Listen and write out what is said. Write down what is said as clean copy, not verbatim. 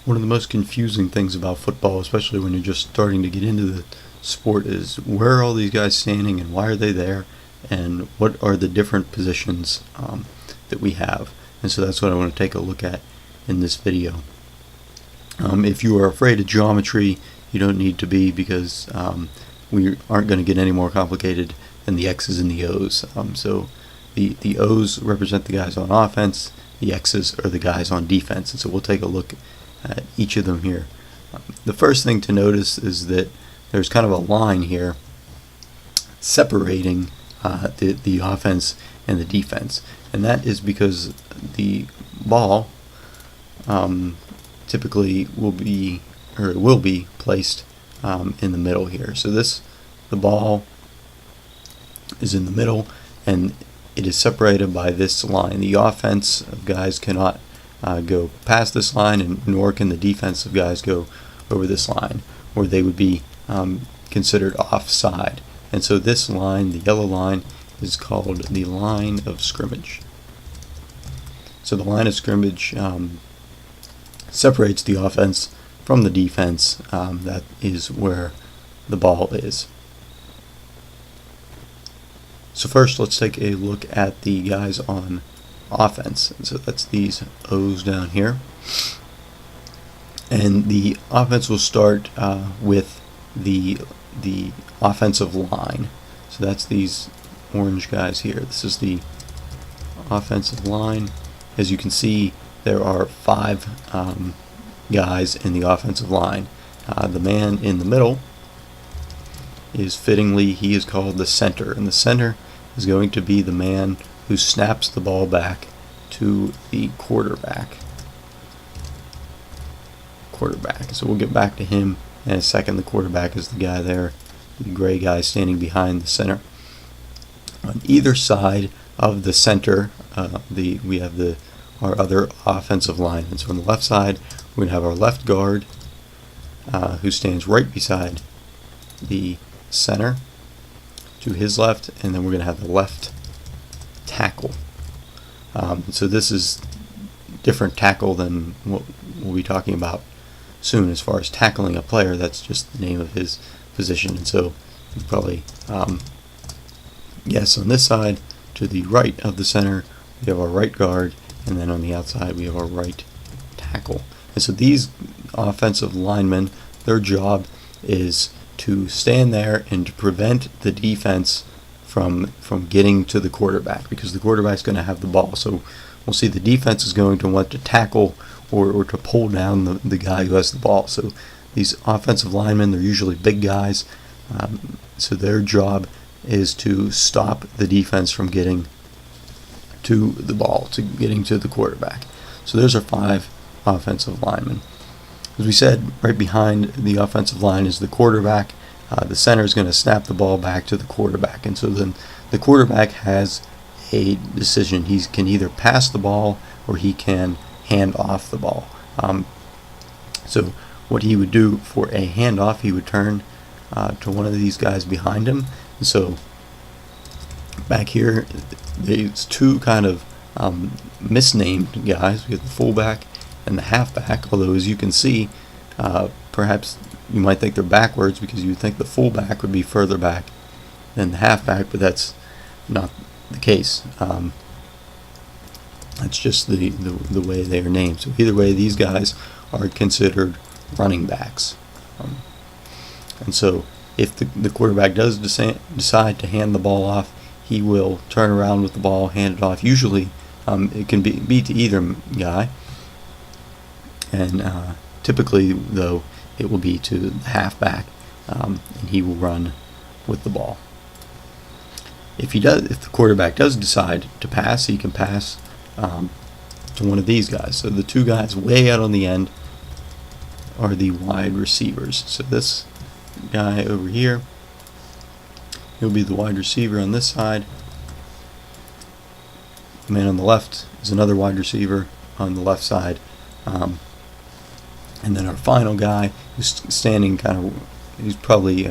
One of the most confusing things about football, especially when you're just starting to get into the sport, is where are all these guys standing and why are they there, and what are the different positions that we have. And so that's what I want to take a look at in this video. If you are afraid of geometry, you don't need to be, because we aren't going to get any more complicated than the X's and the O's. So the O's represent the guys on offense, the X's are the guys on defense, and so we'll take a look at each of them here. The first thing to notice is that there's kind of a line here separating the offense and the defense, and that is because the ball typically will be placed in the middle here. So the ball is in the middle, and it is separated by this line. The offensive guys cannot go past this line, and nor can the defensive guys go over this line, or they would be considered offside. And so this line, the yellow line, is called the line of scrimmage. So the line of scrimmage separates the offense from the defense. That is where the ball is. So first, let's take a look at the guys on offense. And so that's these O's down here. And the offense will start with the offensive line. So that's these orange guys here. This is the offensive line. As you can see, there are 5 guys in the offensive line. The man in the middle is fittingly, he is called the center, and the center is going to be the man who snaps the ball back to the quarterback. So we'll get back to him in a second. The quarterback is the guy there, the gray guy standing behind the center. On either side of the center, we have our other offensive linemen. So on the left side, we're going to have our left guard, who stands right beside the center to his left, and then we're going to have the left tackle. So this is different tackle than what we'll be talking about soon as far as tackling a player. That's just the name of his position. And so you probably guess on this side, to the right of the center, we have our right guard, and then on the outside we have our right tackle. And so these offensive linemen, their job is to stand there and to prevent the defense from getting to the quarterback, because the quarterback's going to have the ball. So we'll see the defense is going to want to tackle or to pull down the guy who has the ball. So these offensive linemen, they're usually big guys, so their job is to stop the defense from getting to the ball, to getting to the quarterback. So there's our 5 offensive linemen. As we said, right behind the offensive line is the quarterback. The center is going to snap the ball back to the quarterback, and so then the quarterback has a decision. He can either pass the ball or he can hand off the ball. So what he would do for a handoff, he would turn to one of these guys behind him. And so back here, there's 2 kind of misnamed guys. We have the fullback and the halfback, although as you can see, perhaps you might think they're backwards, because you would think the fullback would be further back than the halfback, but that's not the case. That's just the way they are named. So either way, these guys are considered running backs. And so if the quarterback does decide to hand the ball off, he will turn around with the ball, hand it off. Usually it can be to either guy, and typically though it will be to the halfback, and he will run with the ball. If the quarterback does decide to pass, he can pass to one of these guys. So the 2 guys way out on the end are the wide receivers. So this guy over here, he'll be the wide receiver on this side. The man on the left is another wide receiver on the left side. And then our final guy, who's standing he's probably